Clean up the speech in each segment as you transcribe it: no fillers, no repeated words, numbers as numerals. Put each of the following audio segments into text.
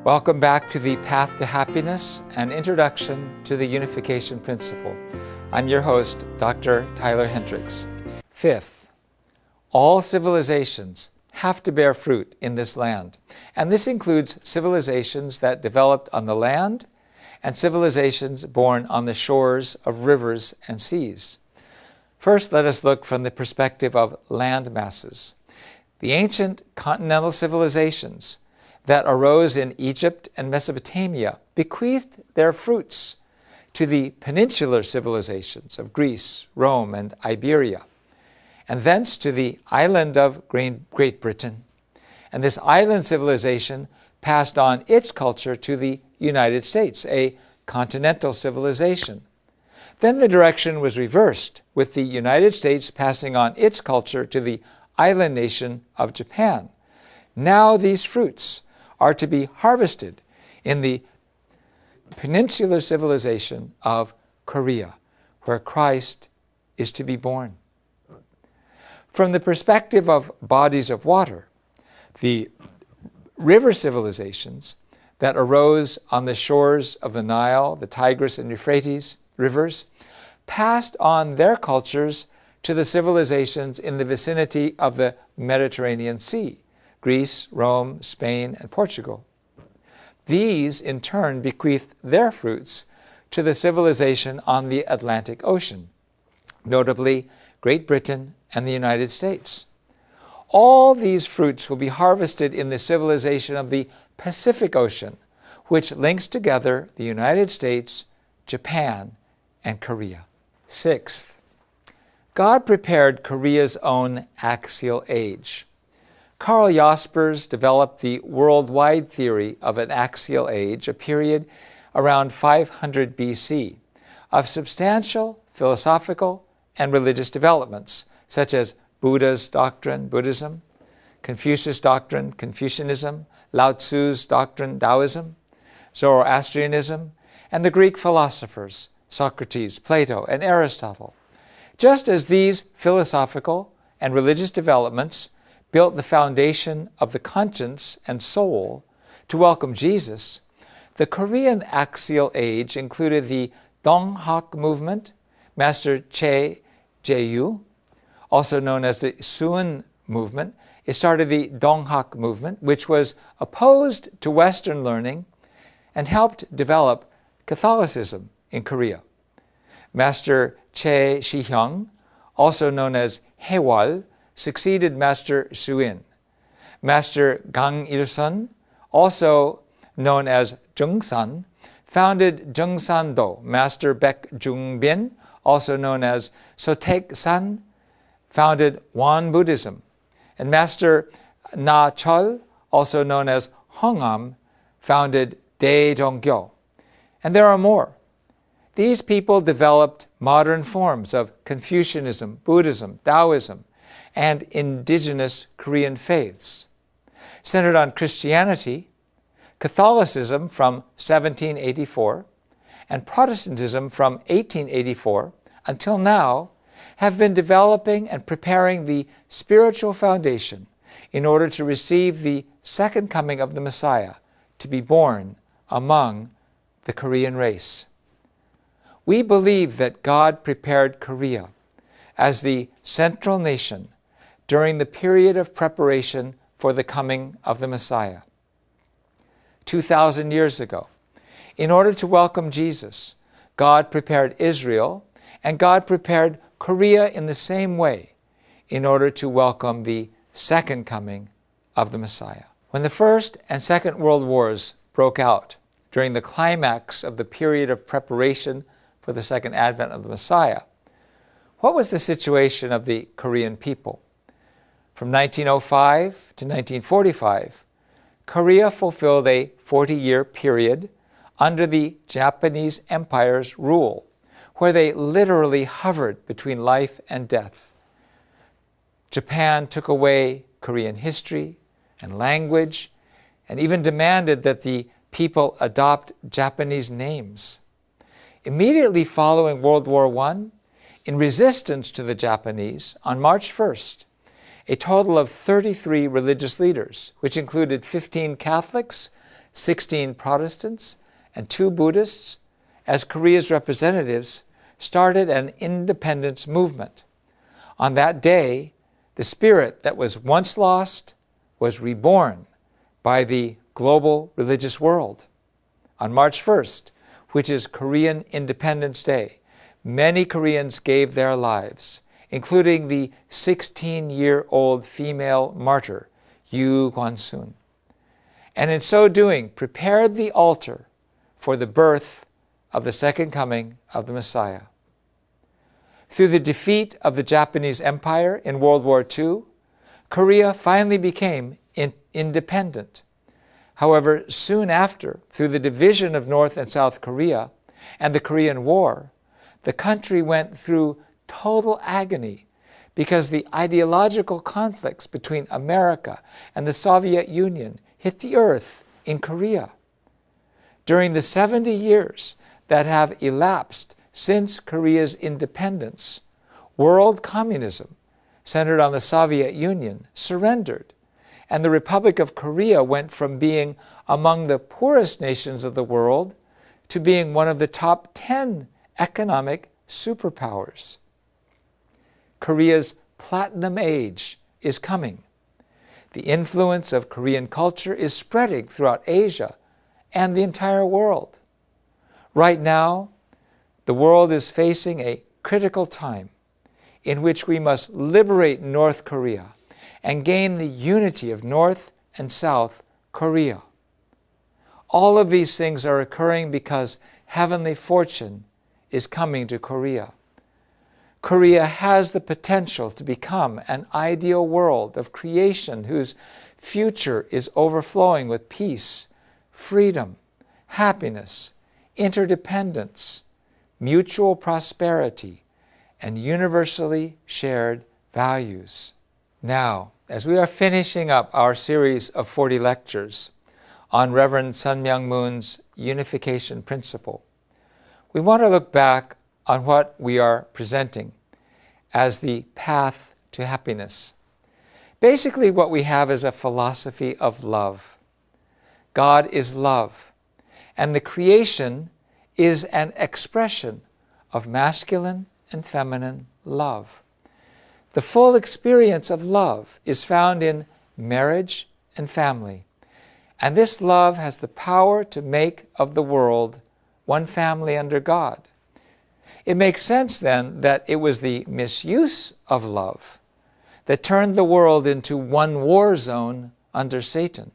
Welcome back to the Path to Happiness, an introduction to the unification principle. I'm your host, Dr. Tyler Hendricks. Fifth, all civilizations have to bear fruit in this land, and this includes civilizations that developed on the land and civilizations born on the shores of rivers and seas. First, let us look from the perspective of land masses. The ancient continental civilizations that arose in Egypt and Mesopotamia bequeathed their fruits to the peninsular civilizations of Greece, Rome, and Iberia, and thence to the island of Great Britain. And this island civilization passed on its culture to the United States, a continental civilization. Then the direction was reversed, with the United States passing on its culture to the island nation of Japan. Now these fruits are to be harvested in the peninsular civilization of Korea, where Christ is to be born. From the perspective of bodies of water, the river civilizations that arose on the shores of the Nile, the Tigris and Euphrates rivers, passed on their cultures to the civilizations in the vicinity of the Mediterranean Sea, Greece, Rome, Spain, and Portugal. These, in turn, bequeathed their fruits to the civilization on the Atlantic Ocean, notably Great Britain and the United States. All these fruits will be harvested in the civilization of the Pacific Ocean, which links together the United States, Japan, and Korea. Sixth, God prepared Korea's own axial age. Karl Jaspers developed the worldwide theory of an axial age, a period around 500 BC, of substantial philosophical and religious developments, such as Buddha's doctrine, Buddhism, Confucius' doctrine, Confucianism, Lao Tzu's doctrine, Taoism, Zoroastrianism, and the Greek philosophers, Socrates, Plato, and Aristotle. Just as these philosophical and religious developments built the foundation of the conscience and soul to welcome Jesus, the Korean axial age included the Donghak movement, Master Che Jae-yu, also known as the Suin movement. It started the Donghak movement, which was opposed to Western learning and helped develop Catholicism in Korea. Master Che Shi-hyung, also known as Haewol, succeeded Master Suin. Master Gang Il-sun, also known as Jungsan, founded Jungsan-do. Master Baek Jung-bin, also known as Sotaek-san, founded Won Buddhism. And Master Na Chol, also known as Hongam, founded Dae-jong-gyo. And there are more. These people developed modern forms of Confucianism, Buddhism, Taoism, and indigenous Korean faiths. Centered on Christianity, Catholicism from 1784, and Protestantism from 1884 until now have been developing and preparing the spiritual foundation in order to receive the second coming of the Messiah, to be born among the Korean race. We believe that God prepared Korea as the central nation during the period of preparation for the coming of the Messiah. 2,000 years ago, in order to welcome Jesus, God prepared Israel, and God prepared Korea in the same way in order to welcome the second coming of the Messiah. When the First and Second World Wars broke out during the climax of the period of preparation for the second advent of the Messiah, what was the situation of the Korean people? From 1905 to 1945, Korea fulfilled a 40-year period under the Japanese Empire's rule, where they literally hovered between life and death. Japan took away Korean history and language, and even demanded that the people adopt Japanese names. Immediately following World War I, in resistance to the Japanese, on March 1st, a total of 33 religious leaders, which included 15 Catholics, 16 Protestants and 2 Buddhists, as Korea's representatives, started an independence movement. On that day, the spirit that was once lost was reborn by the global religious world. On March 1st, which is Korean Independence Day, many Koreans gave their lives, including the 16-year-old female martyr, Yu Kwan-sun, and in so doing prepared the altar for the birth of the second coming of the Messiah. Through the defeat of the Japanese Empire in World War II, Korea finally became independent. However, soon after, through the division of North and South Korea and the Korean War, the country went through total agony because the ideological conflicts between America and the Soviet Union hit the earth in Korea. During the 70 years that have elapsed since Korea's independence, world communism, centered on the Soviet Union, surrendered, and the Republic of Korea went from being among the poorest nations of the world to being one of the top 10 economic superpowers. Korea's Platinum Age is coming. The influence of Korean culture is spreading throughout Asia and the entire world. Right now, the world is facing a critical time in which we must liberate North Korea and gain the unity of North and South Korea. All of these things are occurring because heavenly fortune is coming to Korea. Korea has the potential to become an ideal world of creation whose future is overflowing with peace, freedom, happiness, interdependence, mutual prosperity, and universally shared values. Now, as we are finishing up our series of 40 lectures on Reverend Sun Myung Moon's unification principle, we want to look back on what we are presenting as the path to happiness. Basically, what we have is a philosophy of love. God is love, and the creation is an expression of masculine and feminine love. The full experience of love is found in marriage and family, and this love has the power to make of the world one family under God. It makes sense then that it was the misuse of love that turned the world into one war zone under Satan,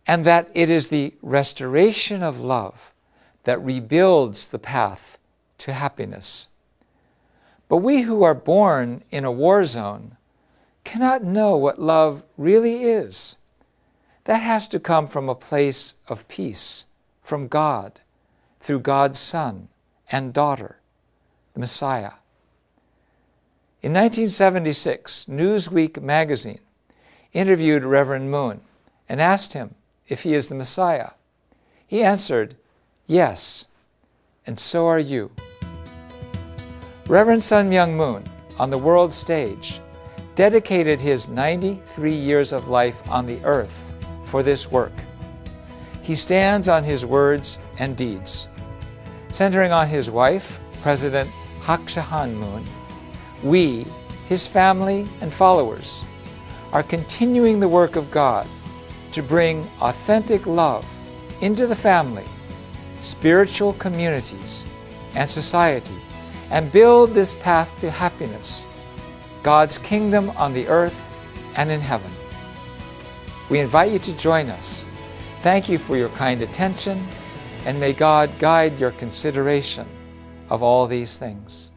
and that it is the restoration of love that rebuilds the path to happiness. But we who are born in a war zone cannot know what love really is. That has to come from a place of peace, from God, through God's Son and daughter, the Messiah. In 1976, Newsweek magazine interviewed Reverend Moon and asked him if he is the Messiah. He answered, "Yes, and so are you." Reverend Sun Myung Moon, on the world stage, dedicated his 93 years of life on the earth for this work. He stands on his words and deeds. Centering on his wife, President Hak Ja-han Moon, we, his family and followers, are continuing the work of God to bring authentic love into the family, spiritual communities, and society, and build this path to happiness, God's kingdom on the earth and in heaven. We invite you to join us. Thank you for your kind attention, and may God guide your consideration of all these things.